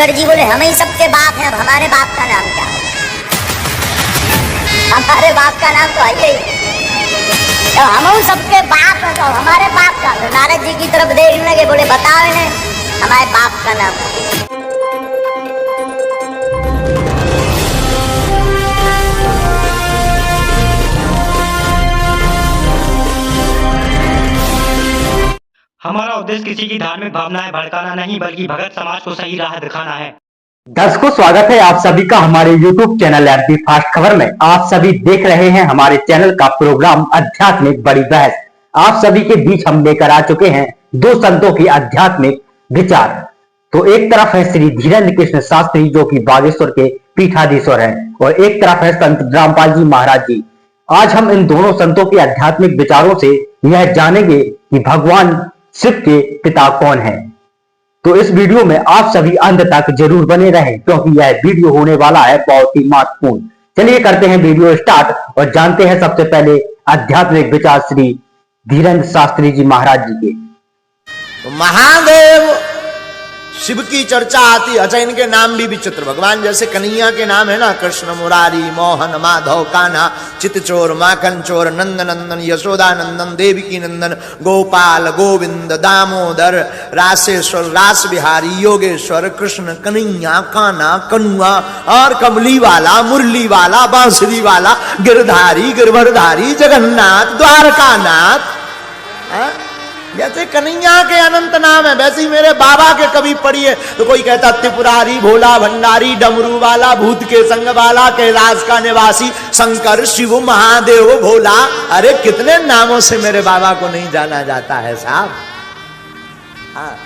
शंकर जी बोले हम ही सबके बाप हैं, अब हमारे बाप का नाम क्या होगा? हमारे बाप का नाम तो है ही, तो हम सबके बाप हैं, तो हमारे बाप का। तो नारद जी की तरफ देखने लगे, बोले बताओ इन्हें हमारे बाप का नाम। हमारा उद्देश्य किसी की धार्मिक भावनाएं भड़काना नहीं, बल्कि भगत समाज को सही राह दिखाना है। दर्शकों, स्वागत है आप सभी का हमारे YouTube चैनल एमपी फास्ट खबर में। आप सभी देख रहे हैं हमारे चैनल का प्रोग्राम आध्यात्मिक बड़ी बहस। आप सभी के बीच हम लेकर आ चुके हैं दो संतों की आध्यात्मिक विचार। तो एक तरफ है श्री धीरेन्द्र कृष्ण शास्त्री, जो कि बागेश्वर के पीठाधीश्वर हैं, और एक तरफ है संत रामपाल जी महाराज जी। आज हम इन दोनों संतों के आध्यात्मिक विचारों से यह जानेंगे कि भगवान शिव के पिता कौन है। तो इस वीडियो में आप सभी अंत तक जरूर बने रहें, क्योंकि यह वीडियो होने वाला है बहुत ही महत्वपूर्ण। चलिए करते हैं वीडियो स्टार्ट और जानते हैं सबसे पहले आध्यात्मिक विचार श्री धीरेन्द्र शास्त्री जी महाराज जी के। तो महादेव शिव की चर्चा आती। अच्छा, इनके नाम भी विचित्र। भगवान जैसे कन्हैया के नाम है ना, कृष्ण, मुरारी, मोहन, माधव, कान्हा, चितचोर, माखन चोर, नंद नंदन, यशोदा नंदन, देवकी नंदन, गोपाल, गोविंद, दामोदर, रासेश्वर, रास बिहारी, योगेश्वर, कृष्ण, कन्हैया, कान्हा, कनुआ और कमली वाला, मुरली वाला, बांसुरी वाला, गिरधारी, गिरवरधारी, जगन्नाथ, द्वारकानाथ। जैसे कन्हैया के अनंत नाम है, वैसे ही मेरे बाबा के कभी पढ़िए तो कोई कहता त्रिपुरारी, भोला भंडारी, डमरू वाला, भूत के संग वाला, कैलाश का निवासी, शंकर, शिव, महादेव, भोला। अरे कितने नामों से मेरे बाबा को नहीं जाना जाता है साहब। हाँ,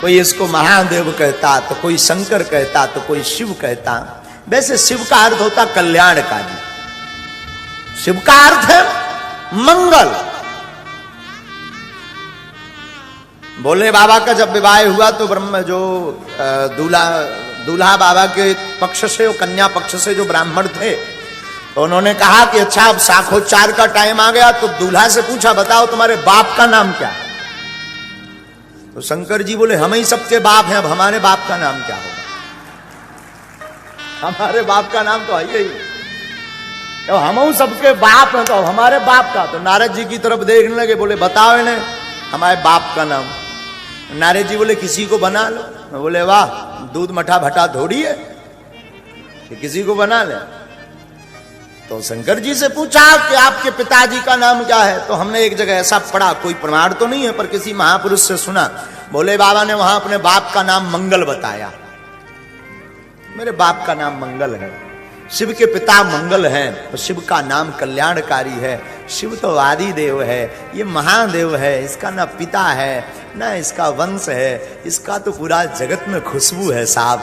कोई इसको महादेव कहता, तो कोई शंकर कहता, तो कोई शिव कहता। वैसे शिव का अर्थ होता कल्याणकारी। शिव का अर्थ है मंगल। भोले बाबा का जब विवाह हुआ तो ब्रह्म जो दूल्हा बाबा के पक्ष से और कन्या पक्ष से जो ब्राह्मण थे, तो उन्होंने कहा कि अच्छा अब साखोच्चार का टाइम आ गया। तो दूल्हा से पूछा बताओ तुम्हारे बाप का नाम क्या? तो शंकर जी बोले हम ही सबके बाप हैं, अब हमारे बाप का नाम क्या होगा? हमारे बाप का नाम तो है ही, तो हम सबके बाप हैं, तो हमारे बाप का। तो नारद जी की तरफ देखने लगे, बोले बताओ इन्हें हमारे बाप का नाम। नारद जी बोले किसी को बना लो। बोले वाह, दूध मठा भटा थोड़ी है कि किसी को बना ले। तो शंकर जी से पूछा कि आपके पिताजी का नाम क्या है? तो हमने एक जगह ऐसा पढ़ा, कोई प्रमाण तो नहीं है पर किसी महापुरुष से सुना, भोले बाबा ने वहां अपने बाप का नाम मंगल बताया। मेरे बाप का नाम मंगल है। शिव के पिता मंगल हैं, तो शिव का नाम कल्याणकारी है। शिव तो आदि देव है, ये महादेव है। इसका ना पिता है ना इसका वंश है, इसका तो पूरा जगत में खुशबू है साहब।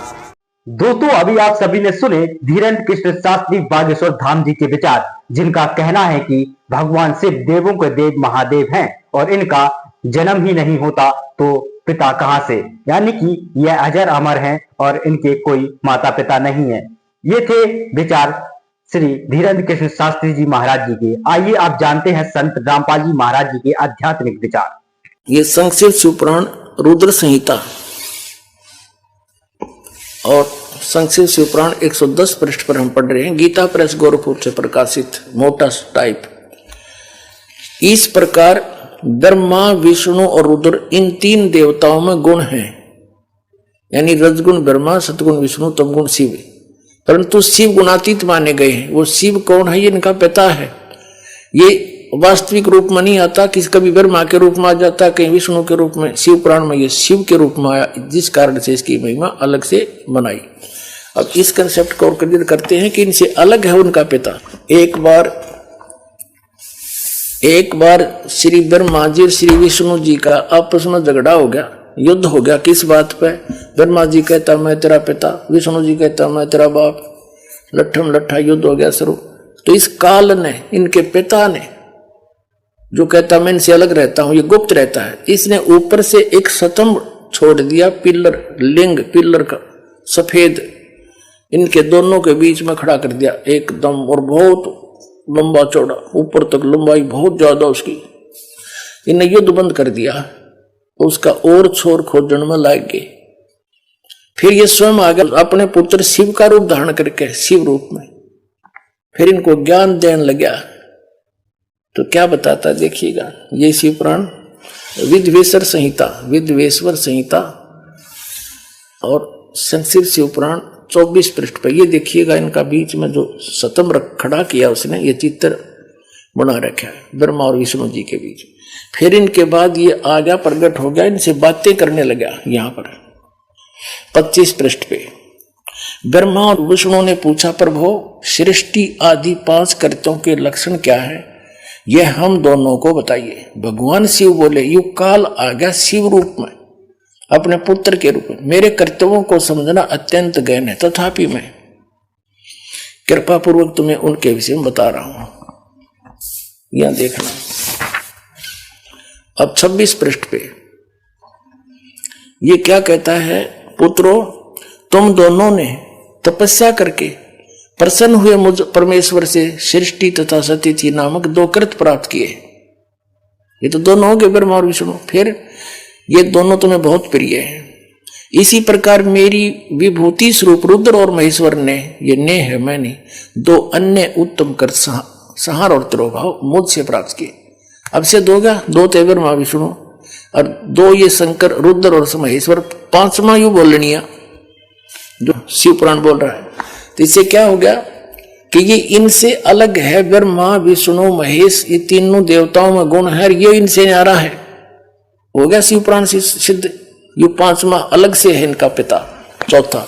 दोस्तों, अभी आप सभी ने सुने धीरेन्द्र कृष्ण शास्त्री बागेश्वर धाम जी के विचार, जिनका कहना है कि भगवान शिव देवों के देव महादेव हैं और इनका जन्म ही नहीं होता तो पिता कहां से, यानी कि यह अजर अमर हैं और इनके कोई माता पिता नहीं है। ये थे विचार श्री धीरेन्द्र कृष्ण शास्त्री जी महाराज जी के। आइए आप जानते हैं संत रामपाल जी महाराज जी के आध्यात्मिक विचार। ये संक्षिप्त शिवपुराण रुद्र संहिता और संक्षिप्त शिवपुराण 110 पृष्ठ पर हम पढ़ रहे हैं। गीता प्रेस गोरखपुर से प्रकाशित मोटा टाइप। इस प्रकार ब्रह्मा, विष्णु और रुद्र इन तीन देवताओं में गुण हैं, यानी रजगुण ब्रह्मा, सतगुण विष्णु, तमगुण शिव। परंतु शिव गुणातीत माने गए हैं। वो शिव कौन है? ये इनका पिता है। ये वास्तविक रूप में नहीं आता, किसी कभी ब्रह्मा के रूप में आ जाता, कहीं विष्णु के रूप में। शिव पुराण में ये शिव के रूप में आया, जिस कारण से इसकी महिमा अलग से बनाई। अब इस कंसेप्ट को और क्लियर करते हैं कि इनसे अलग है उनका पिता। एक बार श्री ब्रह्मा जी और श्री विष्णु जी का आपस में झगड़ा हो गया, युद्ध हो गया। किस बात पे? ब्रह्मा जी कहता मैं तेरा पिता, विष्णु जी कहता मैं तेरा बाप। लट्ठम लट्ठा युद्ध हो गया शुरू। तो इस काल ने, इनके पिता ने, जो कहता मैं इनसे अलग रहता हूं, ये गुप्त रहता है, इसने ऊपर से एक स्तंभ छोड़ दिया, पिल्लर, लिंग पिल्लर का सफेद, इनके दोनों के बीच में खड़ा कर दिया एकदम, और बहुत लंबा चौड़ा, ऊपर तक लंबाई बहुत ज्यादा उसकी। इन्हें युद्ध बंद कर दिया। उसका और छोर खोजन में लग गए। फिर ये स्वयं आ गया अपने पुत्र शिव का रूप धारण करके, शिव रूप में फिर इनको ज्ञान देने लगा। तो क्या बताता देखिएगा, ये शिव पुराण विद्वेश्वर संहिता, विद्वेश्वर संहिता और संक्षिप्त शिव पुराण 24 पृष्ठ पर। ये देखिएगा इनका बीच में जो सतम खड़ा किया उसने, ये चित्र बना रखा है ब्रह्मा और विष्णु जी के बीच। फिर इनके बाद ये आ गया, प्रकट हो गया, इनसे बातें करने लगा। यहां पर 25 पृष्ठ पे ब्रह्मा और विष्णु ने पूछा, प्रभु सृष्टि आदि 5 कर्तों के लक्षण क्या है, यह हम दोनों को बताइए। भगवान शिव बोले, युग काल आ गया शिव रूप में, अपने पुत्र के रूप में। मेरे कर्तव्यों को समझना अत्यंत गहन है, तथापि मैं कृपा पूर्वक तुम्हें उनके विषय में बता रहा हूं। यहां देखना अब 26 पृष्ठ पे ये क्या कहता है, पुत्रों तुम दोनों ने तपस्या करके प्रसन्न हुए मुझ परमेश्वर से सृष्टि तथा सतिथि नामक 2 कृत प्राप्त किए। ये तो दोनों हो गए ब्रह्मा और विष्णु, फिर ये दोनों तुम्हें बहुत प्रिय हैं। इसी प्रकार मेरी विभूति स्वरूप रुद्र और महेश्वर ने, ये ने है मैंने, 2 अन्य उत्तम कर संहार और तिरोभाव मुझसे प्राप्त किए। अब से 2 थे ब्रह्मा विष्णु और 2 ये शंकर रुद्र और महेश्वर, 5वां यू बोलनिया जो शिव पुराण बोल रहा है। तो इससे क्या हो गया कि ये इनसे अलग है। ब्रह्मा विष्णु महेश ये तीनों देवताओं में गुण है, ये इनसे न्यारा है। हो गया शिव पुराण से सिद्ध। ये 5वां अलग से है इनका पिता। चौथा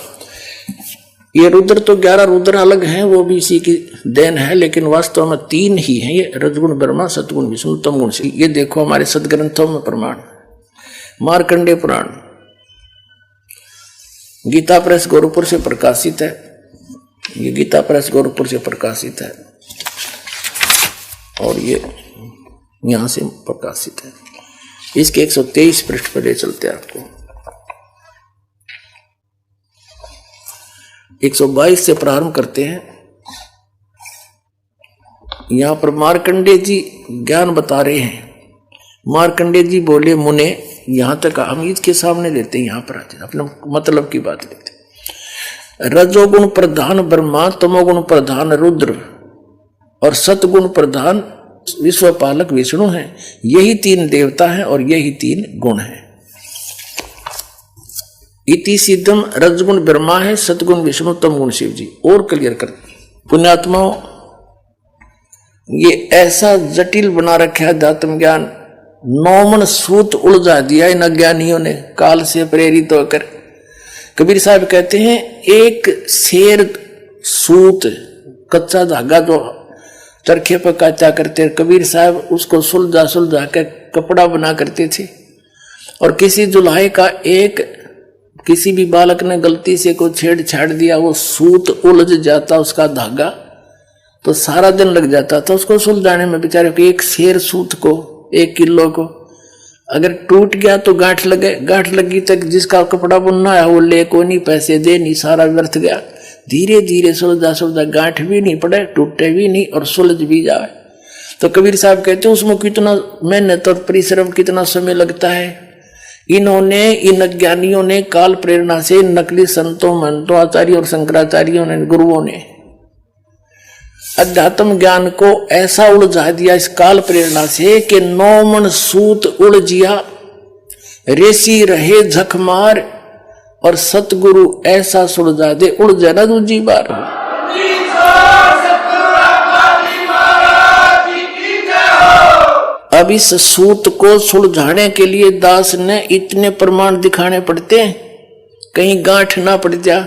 ये रुद्र, तो 11 रुद्र अलग हैं, वो भी इसी की देन है, लेकिन वास्तव में 3 ही हैं ये, रजगुण ब्रह्मा, सतगुण विष्णु, तमगुण शिव। ये देखो हमारे सदग्रंथों में प्रमाण। मार्कंडेय पुराण गीता प्रेस गोरखपुर से प्रकाशित है। ये गीता प्रेस गोरखपुर से प्रकाशित है और ये यहां से प्रकाशित है। इसके 123 पृष्ठ पर ले चलते हैं आपको। 122 से प्रारंभ करते हैं। यहां पर मार्कंडेय जी ज्ञान बता रहे हैं। मार्कंडेय जी बोले, मुने, यहां तक हम इसके सामने लेते हैं, यहां पर आते हैं, अपने मतलब की बात लेते हैं। रजोगुण प्रधान ब्रह्मा, तमोगुण प्रधान रुद्र और सतगुण प्रधान विश्वपालक विष्णु हैं। यही 3 देवता हैं और यही 3 गुण हैं। इति सिद्धम, रजगुण ब्रह्मा है, सतगुण विष्णु, तमगुण शिव जी। और क्लियर कर पुण्यात्माओं, ये ऐसा जटिल बना रखा है अध्यात्म ज्ञान, 9 मन सूत उलझा दिया इन अज्ञानियों ने काल से प्रेरित होकर। कबीर साहब कहते हैं, एक शेर सूत कच्चा धागा जो चरखे पर काचा करते, कबीर साहब उसको सुलझा सुलझा कर कपड़ा बना करते थे। और किसी जुल्हे का किसी भी बालक ने गलती से कोई छेड़छाड़ दिया, वो सूत उलझ जाता उसका धागा, तो सारा दिन लग जाता था उसको सुलझाने में। बेचारे को एक शेर सूत को, 1 किलो को अगर टूट गया तो गांठ लगे, गांठ लगी तक जिसका कपड़ा बुनना है वो ले को नहीं, पैसे दे नहीं, सारा व्यर्थ गया। धीरे धीरे सुलझा सुलझा गांठ भी नहीं पड़े, टूटे भी नहीं और सुलझ भी जाए। तो कबीर साहब कहते हैं उसमें कितना मेहनत और परिश्रम, कितना समय लगता है। इन्होंने, इन अज्ञानियों ने काल प्रेरणा से, नकली संतों, महंतों, आचार्यों और शंकराचार्यों ने, गुरुओं ने अध्यात्म ज्ञान को ऐसा उलझा दिया इस काल प्रेरणा से कि 9 मन सूत उलझिया, रेसी रहे झकमार, और सतगुरु ऐसा सुलझा दे उलझे ना दूजी बार। अब इस सूत को सुलझाने के लिए दास ने इतने प्रमाण दिखाने पड़ते हैं, कहीं गांठ ना पड़ जा,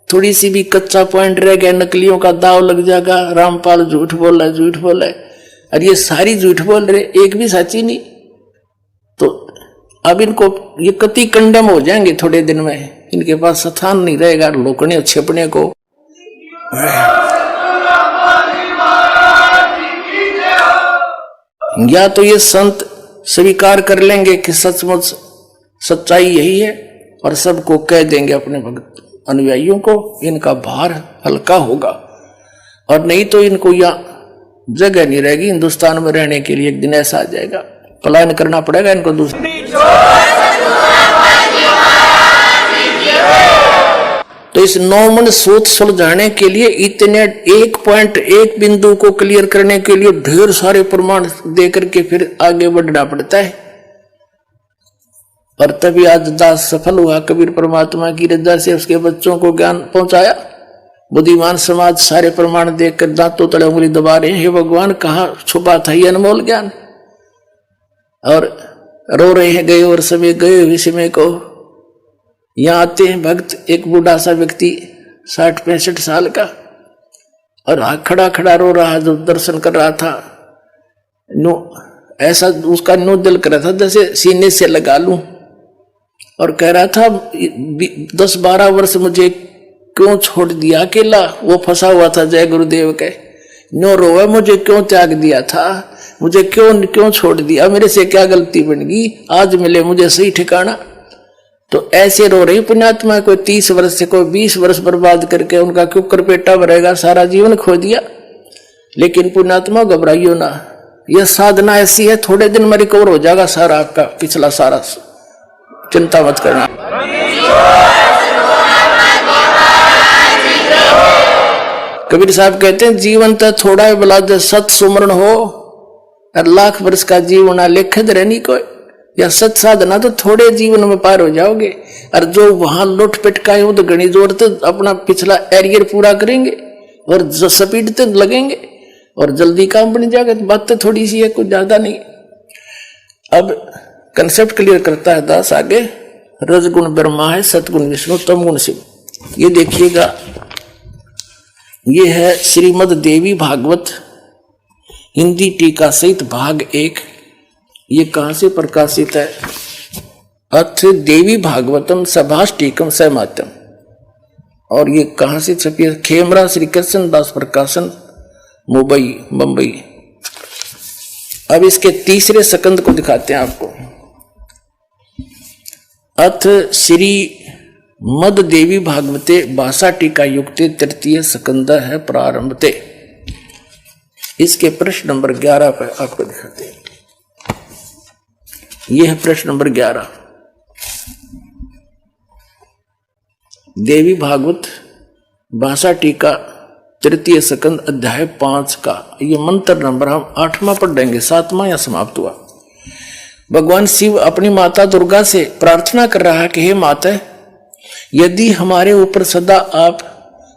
थोड़ी सी भी कच्चा पॉइंट रह गया, नकलियों का दाव लग जाएगा। रामपाल झूठ बोला, झूठ बोला, और ये सारी झूठ बोल रहे, एक भी सच्ची नहीं। तो अब इनको ये कति कंडम हो जाएंगे थोड़े दिन में, इनके पास स्थान नहीं रहेगा लोकने छिपने को। या तो ये संत स्वीकार कर लेंगे कि सचमुच सच्चाई यही है और सबको कह देंगे अपने भक्त अनुयायियों को, इनका भार हल्का होगा, और नहीं तो इनको यहाँ जगह नहीं रहेगी हिंदुस्तान में रहने के लिए। एक दिन ऐसा आ जाएगा, पलायन करना पड़ेगा इनको दूसरे। इस 9 मन सूत्र सुलझाने के लिए इतने 1.1 बिंदु को क्लियर करने के लिए ढेर सारे प्रमाण देकर के फिर आगे बढ़ना पड़ता है। और तभी आज दास सफल हुआ, कबीर परमात्मा की रजा से उसके बच्चों को ज्ञान पहुंचाया। बुद्धिमान समाज सारे प्रमाण देखकर दांतों तले उंगली दबा रहे हैं, हे भगवान कहाँ छुपा था ये अनमोल ज्ञान। और रो रहे हैं गए और समय गए हुए समय को। यहाँ आते हैं भक्त, एक बूढ़ा सा व्यक्ति 60-65 साल का, और खड़ा खड़ा रो रहा जो दर्शन कर रहा था। नो ऐसा उसका नो दिल कर रहा था जैसे सीने से लगा लूं, और कह रहा था 10-12 वर्ष मुझे क्यों छोड़ दिया अकेला, वो फंसा हुआ था जय गुरुदेव के। नो रोवे मुझे क्यों त्याग दिया था, मुझे क्यों छोड़ दिया, मेरे से क्या गलती बन गई, आज मिले मुझे सही ठिकाना। तो ऐसे रो रही पुण्यात्मा, कोई 30 वर्ष से कोई 20 वर्ष बर्बाद करके उनका क्यों करपेटा भरेगा, सारा जीवन खो दिया। लेकिन पुण्यात्मा घबराइयो ना, यह साधना ऐसी है थोड़े दिन में रिकवर हो जाएगा सारा आपका पिछला सारा, चिंता मत करना। कबीर साहब कहते हैं जीवन तो थोड़ा है बला सत सुमरण हो, और लाख वर्ष का जीवन लेखद रहनी को, या सत साधना तो थोड़े जीवन में पार हो जाओगे। और जो वहां लुट पिटकाए वो तो घनी जोर तो अपना पिछला एरियर पूरा करेंगे और जो स्पीड तो लगेंगे और जल्दी काम बन जाएगा। तो बात तो थोड़ी सी है, कुछ ज्यादा नहीं। अब कंसेप्ट क्लियर करता है दास आगे, रजगुण ब्रह्मा है, सतगुण विष्णु, तमगुण शिव। ये देखिएगा, ये है श्रीमद देवी भागवत हिंदी टीका सहित भाग 1। ये कहां से प्रकाशित है? अथ देवी भागवतम सभाष टीकम सहमात्यम। और ये कहां से छपी है? खेमरा श्री कृष्ण दास प्रकाशन, मुंबई। अब इसके तीसरे सकंद को दिखाते हैं आपको। अथ श्री मद देवी भागवते भाषा टीका युक्ते तृतीय सकंद है प्रारंभते। इसके प्रश्न नंबर 11 पर आपको दिखाते हैं। यह है प्रश्न नंबर 11, देवी भागवत भाषा टीका तृतीय सकंद अध्याय 5 का ये मंत्र नंबर हम 8वां पढ़ेंगे, 7वां या समाप्त हुआ। भगवान शिव अपनी माता दुर्गा से प्रार्थना कर रहा है कि हे माता, यदि हमारे ऊपर सदा आप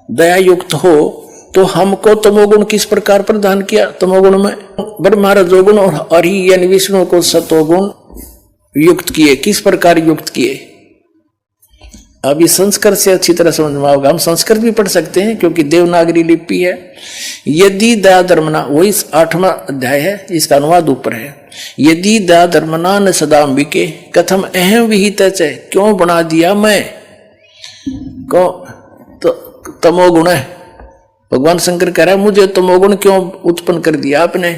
दया युक्त हो तो हमको तमोगुण किस प्रकार प्रदान किया? तमोगुण में ब्रह्मा रजोगुण और हरि यानी विष्णु को सतोगुण युक्त किए, किस प्रकार युक्त किए? अब ये संस्कृत से अच्छी तरह समझ में आओगे। हम संस्कृत भी पढ़ सकते हैं क्योंकि देवनागरी लिपि है। यदि दया धर्मना, वही 8वां अध्याय है, इसका अनुवाद ऊपर है। यदि दया धर्मना न सदाम्बिके कथम अहम विहित, क्यों बना दिया मैं को तो तमोगुण है। भगवान शंकर कह रहा है मुझे तमोगुण क्यों उत्पन्न कर दिया आपने?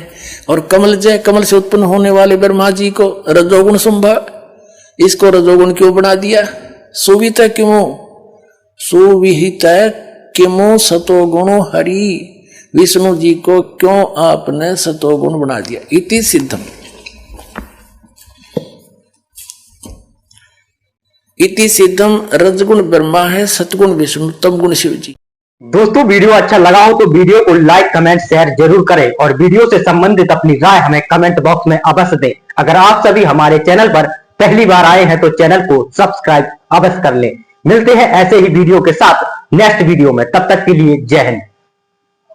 और कमल से उत्पन्न होने वाले ब्रह्मा जी को रजोगुण शुंभ, इसको रजोगुण क्यों बना दिया? सुवित किमो सुविहित किमो सतोगुणो हरि, विष्णु जी को क्यों आपने सतोगुण बना दिया? इति सिद्धम, इति सिद्धम रजगुण ब्रह्मा है, सतगुण विष्णु, तमगुण शिव जी। दोस्तों वीडियो अच्छा लगा हो तो वीडियो को लाइक कमेंट शेयर जरूर करें और वीडियो से संबंधित अपनी राय हमें कमेंट बॉक्स में अवश्य दें। अगर आप सभी हमारे चैनल पर पहली बार आए हैं तो चैनल को सब्सक्राइब अवश्य कर लें। मिलते हैं ऐसे ही वीडियो के साथ नेक्स्ट वीडियो में, तब तक के लिए जय हिंद।